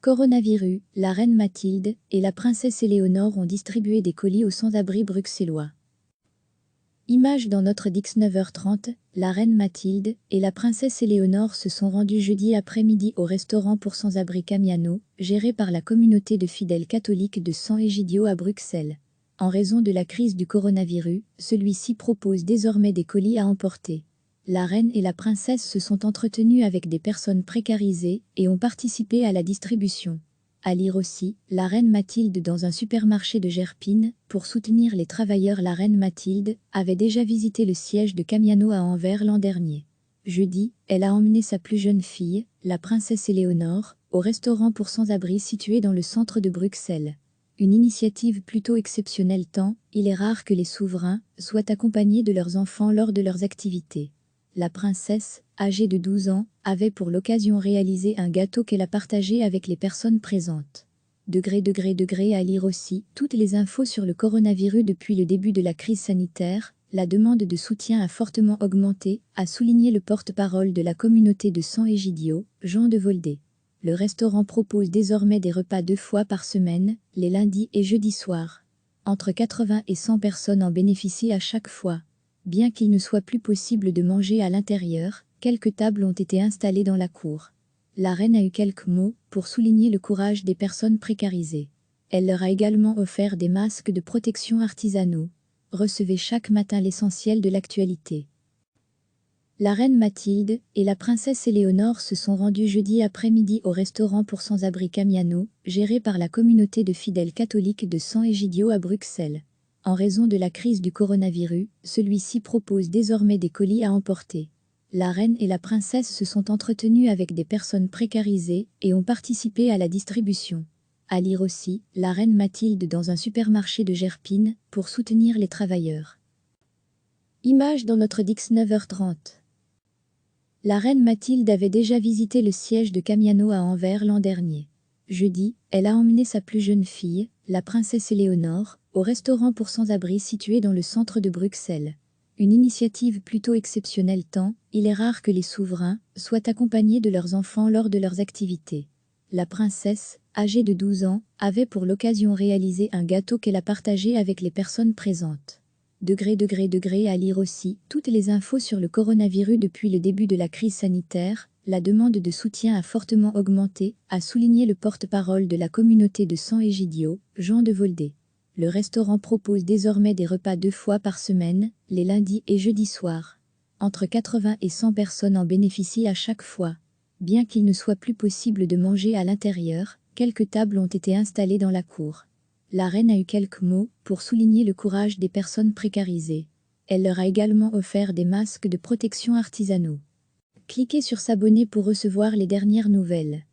Coronavirus, la reine Mathilde et la princesse Éléonore ont distribué des colis aux sans-abri bruxellois. Image dans notre Dix 9h30, la reine Mathilde et la princesse Éléonore se sont rendues jeudi après-midi au restaurant pour sans-abri Camiano, géré par la communauté de fidèles catholiques de San Egidio à Bruxelles. En raison de la crise du coronavirus, celui-ci propose désormais des colis à emporter. La reine et la princesse se sont entretenues avec des personnes précarisées et ont participé à la distribution. À lire aussi, la reine Mathilde dans un supermarché de Gerpine, pour soutenir les travailleurs. La reine Mathilde avait déjà visité le siège de Camiano à Anvers l'an dernier. Jeudi, elle a emmené sa plus jeune fille, la princesse Éléonore, au restaurant pour sans-abri situé dans le centre de Bruxelles. Une initiative plutôt exceptionnelle tant il est rare que les souverains soient accompagnés de leurs enfants lors de leurs activités. La princesse, âgée de 12 ans, avait pour l'occasion réalisé un gâteau qu'elle a partagé avec les personnes présentes. Degré à lire aussi, toutes les infos sur le coronavirus depuis le début de la crise sanitaire, la demande de soutien a fortement augmenté, a souligné le porte-parole de la communauté de San Egidio, Jean de Voldé. Le restaurant propose désormais des repas 2 fois par semaine, les lundis et jeudis soirs. Entre 80 et 100 personnes en bénéficient à chaque fois. Bien qu'il ne soit plus possible de manger à l'intérieur, quelques tables ont été installées dans la cour. La reine a eu quelques mots pour souligner le courage des personnes précarisées. Elle leur a également offert des masques de protection artisanaux. Recevez chaque matin l'essentiel de l'actualité. La reine Mathilde et la princesse Éléonore se sont rendues jeudi après-midi au restaurant pour sans-abri Camiano, géré par la communauté de fidèles catholiques de San Egidio à Bruxelles. En raison de la crise du coronavirus, celui-ci propose désormais des colis à emporter. La reine et la princesse se sont entretenues avec des personnes précarisées et ont participé à la distribution. À lire aussi, la reine Mathilde dans un supermarché de Gerpine, pour soutenir les travailleurs. Image dans notre Dix 9h30. La reine Mathilde avait déjà visité le siège de Camiano à Anvers l'an dernier. Jeudi, elle a emmené sa plus jeune fille, la princesse Éléonore, au restaurant pour sans-abri situé dans le centre de Bruxelles. Une initiative plutôt exceptionnelle tant il est rare que les souverains soient accompagnés de leurs enfants lors de leurs activités. La princesse, âgée de 12 ans, avait pour l'occasion réalisé un gâteau qu'elle a partagé avec les personnes présentes. Degré à lire aussi, toutes les infos sur le coronavirus depuis le début de la crise sanitaire, la demande de soutien a fortement augmenté, a souligné le porte-parole de la communauté de San Egidio, Jean de Voldé. Le restaurant propose désormais des repas 2 fois par semaine, les lundis et jeudis soirs. Entre 80 et 100 personnes en bénéficient à chaque fois. Bien qu'il ne soit plus possible de manger à l'intérieur, quelques tables ont été installées dans la cour. La reine a eu quelques mots pour souligner le courage des personnes précarisées. Elle leur a également offert des masques de protection artisanaux. Cliquez sur s'abonner pour recevoir les dernières nouvelles.